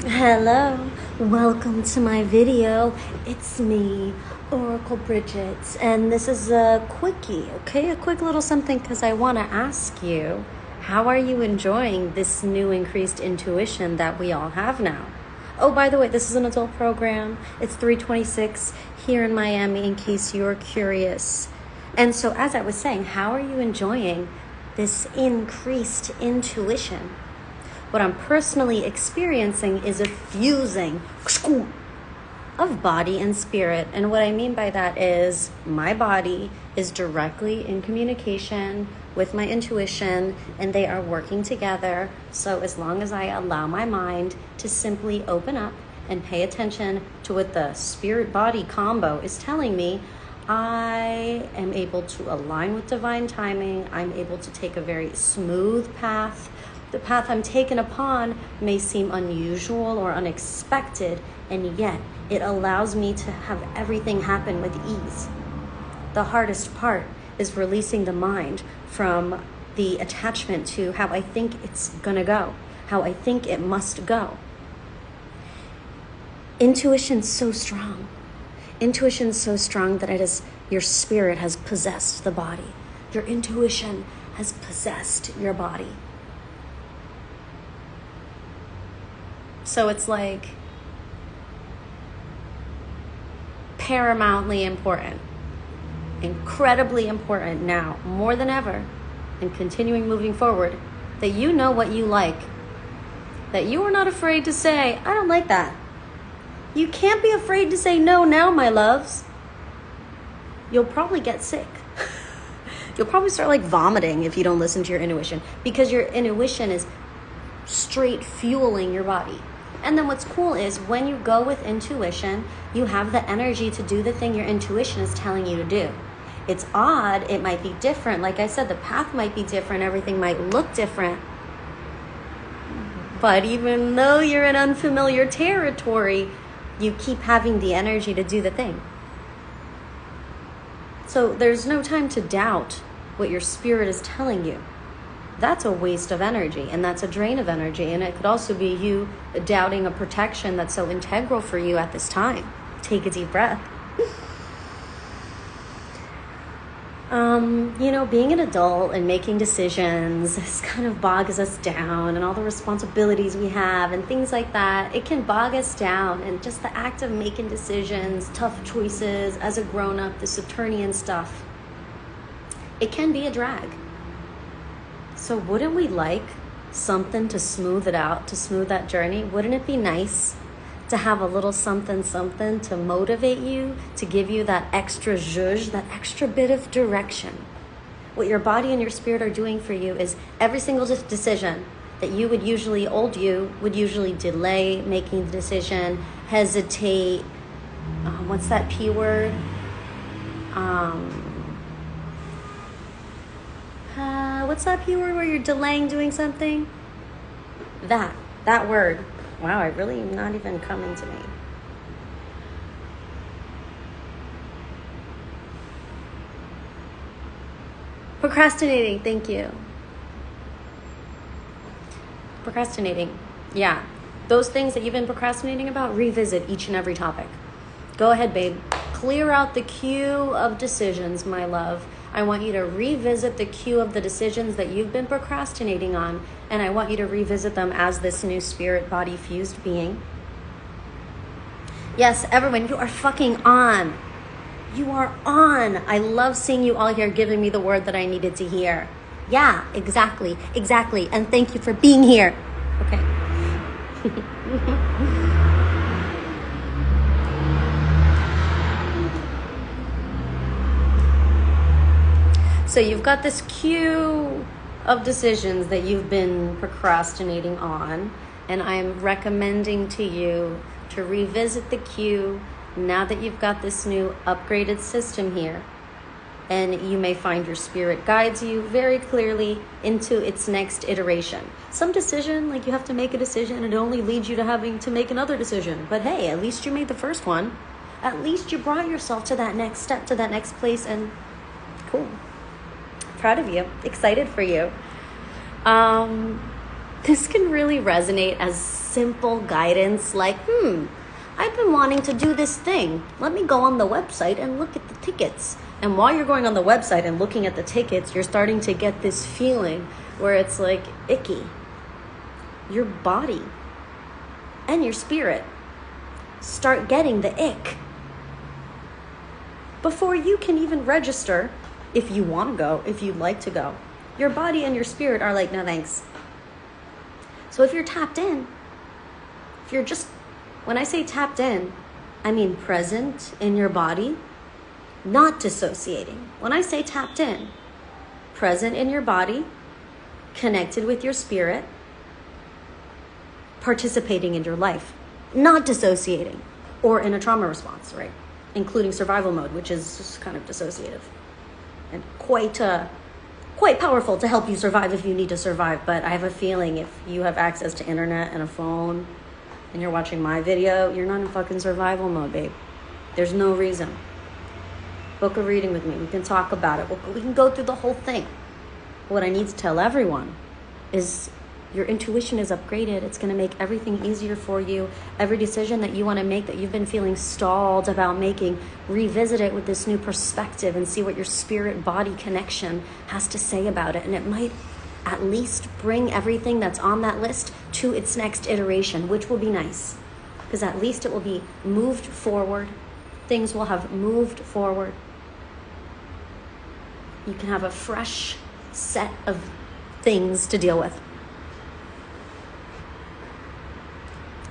Hello, welcome to my video. It's me, Oracle Brigette, and this is a quickie, okay? A quick little something because I want to ask you, how are you enjoying this new increased intuition that we all have now? Oh, by the way, this is an adult program. It's 3:26 here in Miami, in case you're curious. And so, as I was saying, how are you enjoying this increased intuition? What I'm personally experiencing is a fusing of body and spirit. And what I mean by that is my body is directly in communication with my intuition, and they are working together. So as long as I allow my mind to simply open up and pay attention to what the spirit-body combo is telling me, I am able to align with divine timing. I'm able to take a very smooth path. The path I'm taken upon may seem unusual or unexpected, and yet it allows me to have everything happen with ease. The hardest part is releasing the mind from the attachment to how I think it's gonna go, how I think it must go. Intuition's so strong. Intuition's so strong that your spirit has possessed the body. Your intuition has possessed your body. So it's like paramountly important, incredibly important now, more than ever, and continuing moving forward, that you know what you like, that you are not afraid to say, I don't like that. You can't be afraid to say no now, my loves. You'll probably get sick. You'll probably start like vomiting if you don't listen to your intuition, because your intuition is straight fueling your body. And then what's cool is when you go with intuition, you have the energy to do the thing your intuition is telling you to do. It's odd, it might be different. Like I said, the path might be different, everything might look different. But even though you're in unfamiliar territory, you keep having the energy to do the thing. So there's no time to doubt what your spirit is telling you. That's a waste of energy, and that's a drain of energy. And it could also be you doubting a protection that's so integral for you at this time. Take a deep breath. Being an adult and making decisions, this kind of bogs us down, and all the responsibilities we have and things like that, it can bog us down. And just the act of making decisions, tough choices as a grown-up, the Saturnian stuff, it can be a drag. So wouldn't we like something to smooth it out, to smooth that journey? Wouldn't it be nice to have a little something to motivate you, to give you that extra zhuzh, that extra bit of direction? What your body and your spirit are doing for you is every single decision that you would usually delay making the decision, hesitate. What's that P word? What's that P word where you're delaying doing something? That word. Wow, I really am not even coming to me. Procrastinating, thank you. Procrastinating, yeah. Those things that you've been procrastinating about, revisit each and every topic. Go ahead, babe. Clear out the queue of decisions, my love. I want you to revisit the queue of the decisions that you've been procrastinating on, and I want you to revisit them as this new spirit body fused being. Yes, everyone, you are fucking on. You are on. I love seeing you all here giving me the word that I needed to hear. Yeah, exactly. And thank you for being here. Okay. So you've got this queue of decisions that you've been procrastinating on, and I'm recommending to you to revisit the queue now that you've got this new upgraded system here. And you may find your spirit guides you very clearly into its next iteration. Some decision, like you have to make a decision, and it only leads you to having to make another decision. But hey, at least you made the first one. At least you brought yourself to that next step, to that next place, and cool. Proud of you, excited for you. This can really resonate as simple guidance like, I've been wanting to do this thing. Let me go on the website and look at the tickets. And while you're going on the website and looking at the tickets, you're starting to get this feeling where it's like icky. Your body and your spirit start getting the ick. Before you can even register, if you want to go, if you'd like to go, your body and your spirit are like, no thanks. So if you're tapped in, if you're just, when I say tapped in, I mean present in your body, not dissociating. When I say tapped in, present in your body, connected with your spirit, participating in your life, not dissociating, or in a trauma response, right? Including survival mode, which is just kind of dissociative and quite powerful to help you survive if you need to survive. But I have a feeling if you have access to internet and a phone and you're watching my video, you're not in fucking survival mode, babe. There's no reason. Book a reading with me. We can talk about it. We can go through the whole thing. What I need to tell everyone is your intuition is upgraded. It's going to make everything easier for you. Every decision that you want to make that you've been feeling stalled about making, revisit it with this new perspective and see what your spirit-body connection has to say about it. And it might at least bring everything that's on that list to its next iteration, which will be nice. Because at least it will be moved forward. Things will have moved forward. You can have a fresh set of things to deal with.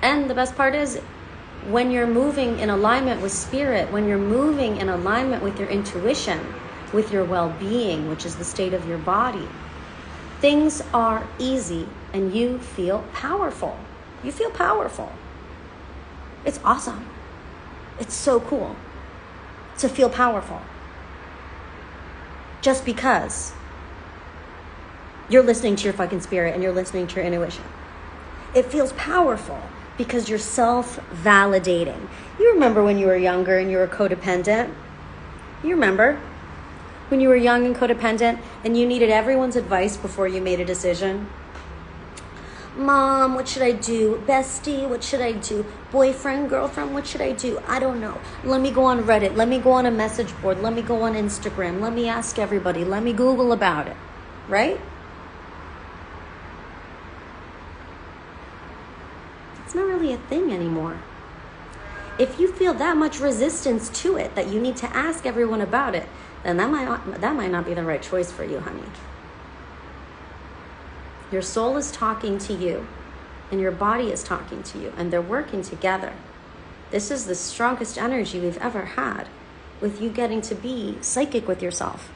And the best part is, when you're moving in alignment with spirit, when you're moving in alignment with your intuition, with your well-being, which is the state of your body, things are easy and you feel powerful. You feel powerful. It's awesome. It's so cool to feel powerful. Just because you're listening to your fucking spirit and you're listening to your intuition. It feels powerful because you're self-validating. You remember when you were younger and you were codependent? You remember when you were young and codependent and you needed everyone's advice before you made a decision? Mom, what should I do? Bestie, what should I do? Boyfriend, girlfriend, what should I do? I don't know. Let me go on Reddit. Let me go on a message board. Let me go on Instagram. Let me ask everybody. Let me Google about it. Right? It's not really a thing anymore. If you feel that much resistance to it that you need to ask everyone about it, then that might not be the right choice for you, honey. Your soul is talking to you and your body is talking to you and they're working together. This is the strongest energy we've ever had with you getting to be psychic with yourself.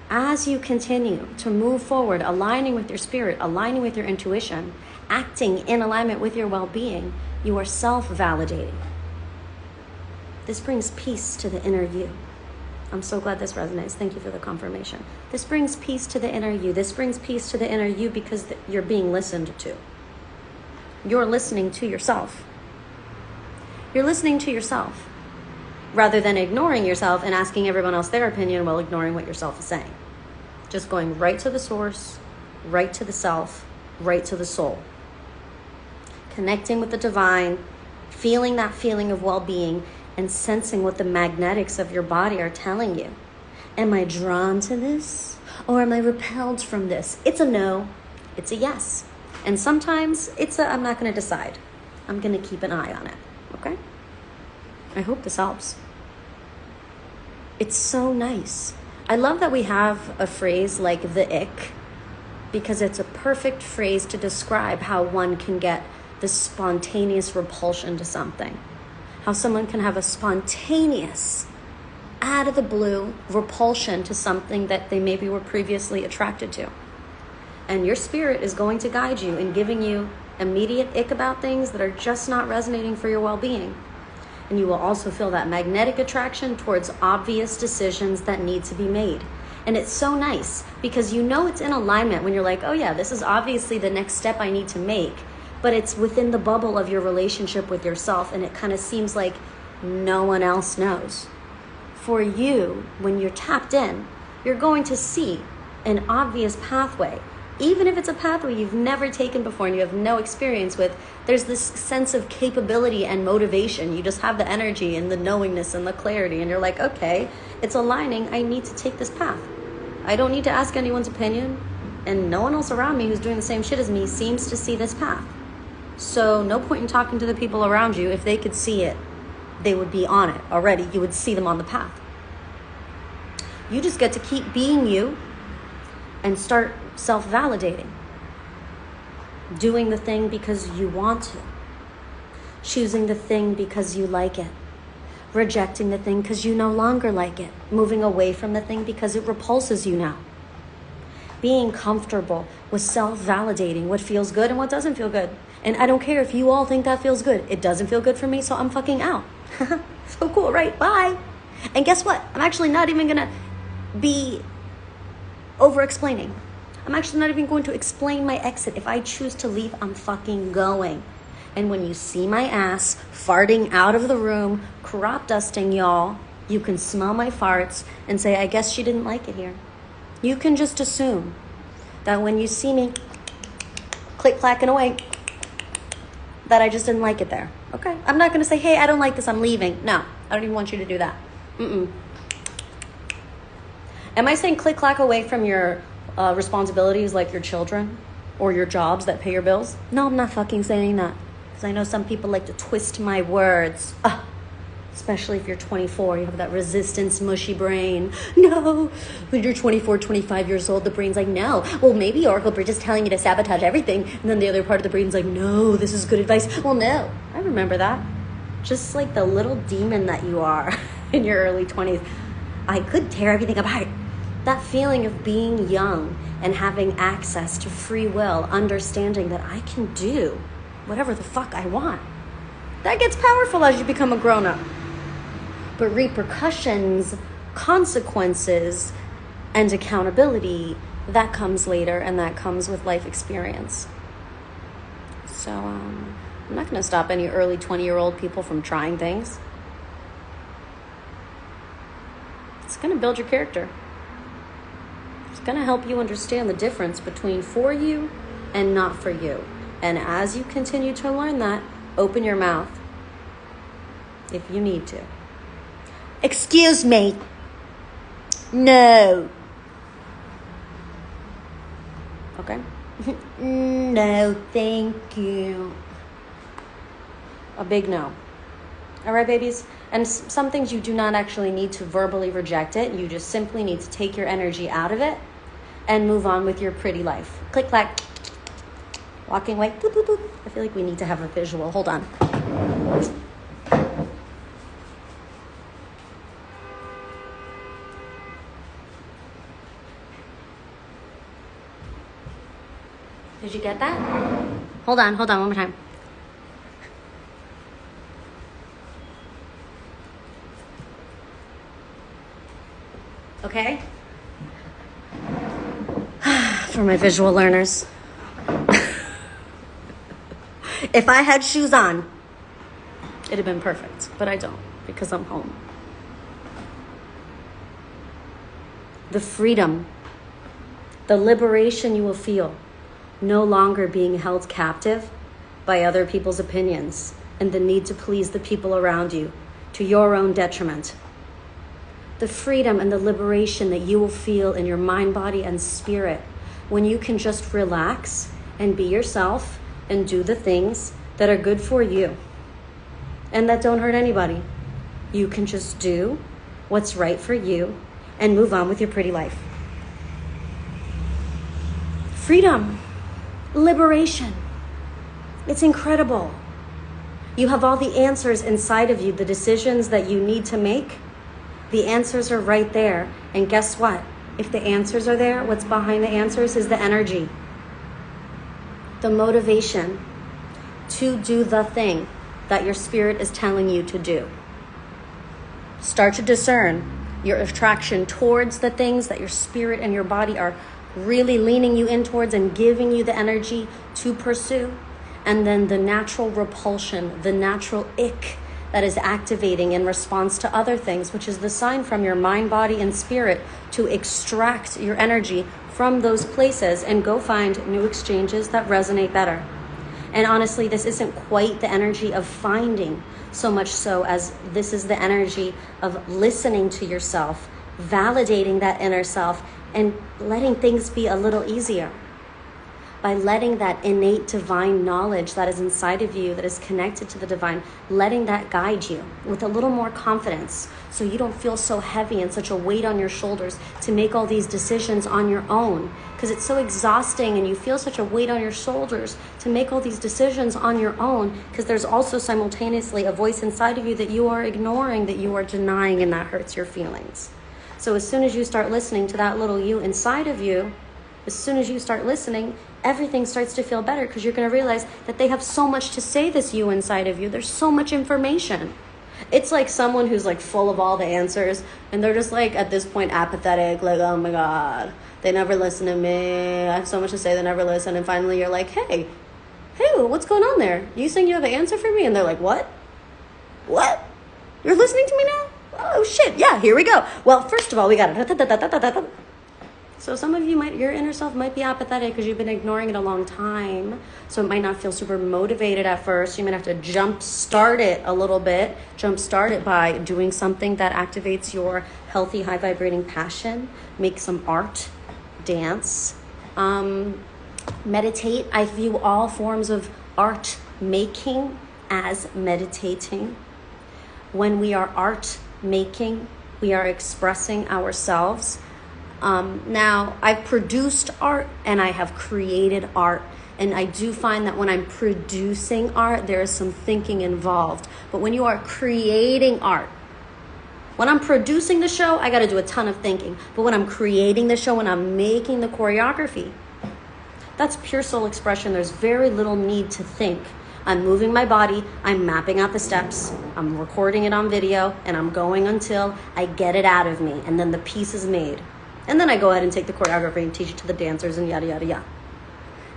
As you continue to move forward, aligning with your spirit, aligning with your intuition, acting in alignment with your well-being, you are self-validating. This brings peace to the inner you. I'm so glad this resonates. Thank you for the confirmation. This brings peace to the inner you. This brings peace to the inner you because you're being listened to. You're listening to yourself. You're listening to yourself rather than ignoring yourself and asking everyone else their opinion while ignoring what yourself is saying. Just going right to the source, right to the self, right to the soul. Connecting with the divine, feeling that feeling of well-being, and sensing what the magnetics of your body are telling you. Am I drawn to this? Or am I repelled from this? It's a no. It's a yes. And sometimes it's a I'm not going to decide. I'm going to keep an eye on it. Okay? I hope this helps. It's so nice. I love that we have a phrase like the ick, because it's a perfect phrase to describe how one can get the spontaneous repulsion to something. How someone can have a spontaneous, out of the blue repulsion to something that they maybe were previously attracted to. And your spirit is going to guide you in giving you immediate ick about things that are just not resonating for your well-being. And you will also feel that magnetic attraction towards obvious decisions that need to be made. And it's so nice because you know it's in alignment when you're like, oh yeah, this is obviously the next step I need to make. But it's within the bubble of your relationship with yourself, and it kind of seems like no one else knows. For you, when you're tapped in, you're going to see an obvious pathway Even if it's a pathway you've never taken before and you have no experience with, there's this sense of capability and motivation. You just have the energy and the knowingness and the clarity, and you're like, okay, it's aligning. I need to take this path. I don't need to ask anyone's opinion, and no one else around me who's doing the same shit as me seems to see this path. So no point in talking to the people around you. If they could see it, they would be on it already. You would see them on the path. You just get to keep being you and start self-validating. Doing the thing because you want to. Choosing the thing because you like it. Rejecting the thing because you no longer like it. Moving away from the thing because it repulses you now. Being comfortable with self-validating what feels good and what doesn't feel good. And I don't care if you all think that feels good. It doesn't feel good for me, so I'm fucking out. So cool, right? Bye. And guess what? I'm actually not even gonna be over-explaining. I'm actually not even going to explain my exit. If I choose to leave, I'm fucking going. And when you see my ass farting out of the room, crop dusting, y'all, you can smell my farts and say, I guess she didn't like it here. You can just assume that when you see me click-clacking away, that I just didn't like it there. Okay? I'm not going to say, hey, I don't like this, I'm leaving. No, I don't even want you to do that. Am I saying click-clack away from your responsibilities like your children or your jobs that pay your bills? No, I'm not fucking saying that. Because I know some people like to twist my words. Especially if you're 24, you have that resistance, mushy brain. No, when you're 24, 25 years old, the brain's like, no. Well, maybe Oracle Bridget's telling you to sabotage everything. And then the other part of the brain's like, no, this is good advice. Well, no, I remember that. Just like the little demon that you are in your early 20s. I could tear everything apart. That feeling of being young and having access to free will, understanding that I can do whatever the fuck I want. That gets powerful as you become a grown-up. But repercussions, consequences, and accountability, that comes later, and that comes with life experience. So I'm not going to stop any early 20-year-old people from trying things. It's going to build your character. It's going to help you understand the difference between for you and not for you. And as you continue to learn that, open your mouth if you need to. Excuse me. No. Okay? No, thank you. A big no. All right, babies? And some things you do not actually need to verbally reject it. You just simply need to take your energy out of it and move on with your pretty life. Click, clack. Walking away. Boop, boop, boop. I feel like we need to have a visual. Hold on. Did you get that? Hold on, one more time. Okay? For my visual learners. If I had shoes on, it'd have been perfect, but I don't because I'm home. The freedom, the liberation you will feel, no longer being held captive by other people's opinions and the need to please the people around you to your own detriment. The freedom and the liberation that you will feel in your mind, body, and spirit when you can just relax and be yourself and do the things that are good for you and that don't hurt anybody. You can just do what's right for you and move on with your pretty life. Freedom. Liberation. It's incredible. You have all the answers inside of you, the decisions that you need to make. The answers are right there. And guess what? If the answers are there, what's behind the answers is the energy. The motivation to do the thing that your spirit is telling you to do. Start to discern your attraction towards the things that your spirit and your body are really leaning you in towards and giving you the energy to pursue. And then the natural repulsion, the natural ick that is activating in response to other things, which is the sign from your mind, body, and spirit to extract your energy from those places and go find new exchanges that resonate better. And honestly, this isn't quite the energy of finding so much so as this is the energy of listening to yourself, validating that inner self, and letting things be a little easier. By letting that innate divine knowledge that is inside of you, that is connected to the divine, letting that guide you with a little more confidence so you don't feel so heavy and such a weight on your shoulders to make all these decisions on your own. Because it's so exhausting and you feel such a weight on your shoulders to make all these decisions on your own, because there's also simultaneously a voice inside of you that you are ignoring, that you are denying, and that hurts your feelings. So as soon as you start listening to that little you inside of you, as soon as you start listening, everything starts to feel better, because you're going to realize that they have so much to say, this you inside of you. There's so much information. It's like someone who's like full of all the answers, and they're just like at this point apathetic, like, oh my God, they never listen to me. I have so much to say, they never listen. And finally you're like, hey, what's going on there? You saying you have an answer for me? And they're like, what? You're listening to me now? Oh shit, yeah, here we go. Well, first of all, we got it. So some of you your inner self might be apathetic because you've been ignoring it a long time. So it might not feel super motivated at first. You might have to jump start it a little bit. Jump start it by doing something that activates your healthy, high vibrating passion. Make some art, dance, meditate. I view all forms of art making as meditating. When we are art making, we are expressing ourselves. Now, I've produced art and I have created art. And I do find that when I'm producing art, there is some thinking involved. But when you are creating art, when I'm producing the show, I got to do a ton of thinking. But when I'm creating the show, when I'm making the choreography, that's pure soul expression. There's very little need to think. I'm moving my body, I'm mapping out the steps, I'm recording it on video, and I'm going until I get it out of me. And then the piece is made. And then I go ahead and take the choreography and teach it to the dancers and yada, yada, yada.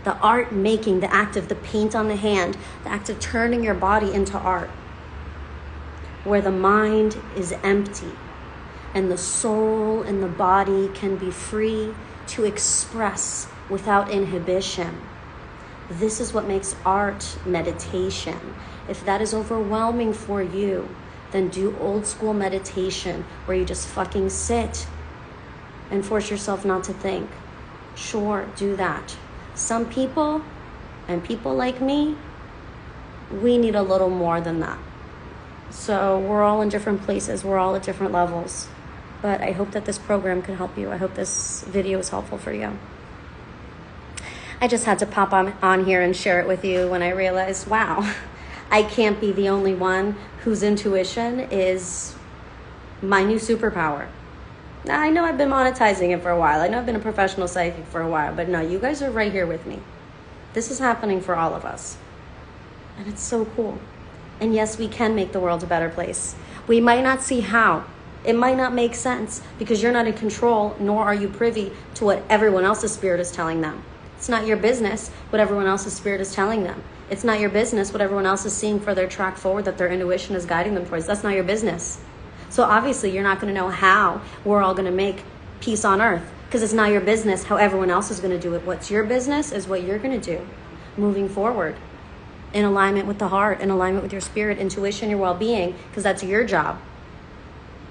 The art making, the act of the paint on the hand, the act of turning your body into art, where the mind is empty and the soul and the body can be free to express without inhibition. This is what makes art meditation. If that is overwhelming for you, then do old school meditation where you just fucking sit and force yourself not to think. Sure, do that. Some people, and people like me, we need a little more than that. So we're all in different places. We're all at different levels. But I hope that this program can help you. I hope this video is helpful for you. I just had to pop on here and share it with you when I realized, wow, I can't be the only one whose intuition is my new superpower. Now, I know I've been monetizing it for a while. I know I've been a professional psychic for a while, but no, you guys are right here with me. This is happening for all of us. And it's so cool. And yes, we can make the world a better place. We might not see how. It might not make sense because you're not in control, nor are you privy to what everyone else's spirit is telling them. It's not your business what everyone else's spirit is telling them. It's not your business what everyone else is seeing for their track forward that their intuition is guiding them towards. That's not your business. So obviously you're not going to know how we're all going to make peace on earth because it's not your business how everyone else is going to do it. What's your business is what you're going to do moving forward in alignment with the heart, in alignment with your spirit, intuition, your well-being, because that's your job.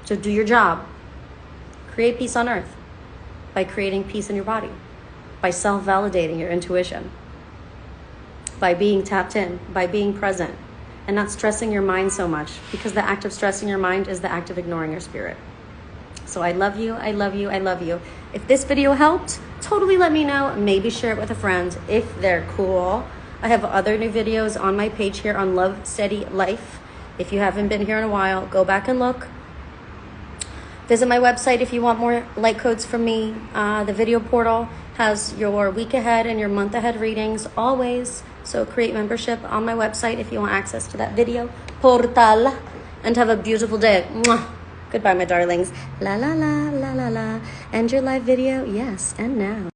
So do your job. Create peace on earth by creating peace in your body, by self-validating your intuition, by being tapped in, by being present, and not stressing your mind so much, because the act of stressing your mind is the act of ignoring your spirit. So I love you, I love you, I love you. If this video helped, totally let me know. Maybe share it with a friend if they're cool. I have other new videos on my page here on Love Steady Life. If you haven't been here in a while, go back and look. Visit my website if you want more light codes from me. The video portal has your week ahead and your month ahead readings always. So create membership on my website if you want access to that video portal. And have a beautiful day. Mwah. Goodbye, my darlings. La la la la la la. End your live video? Yes, and now.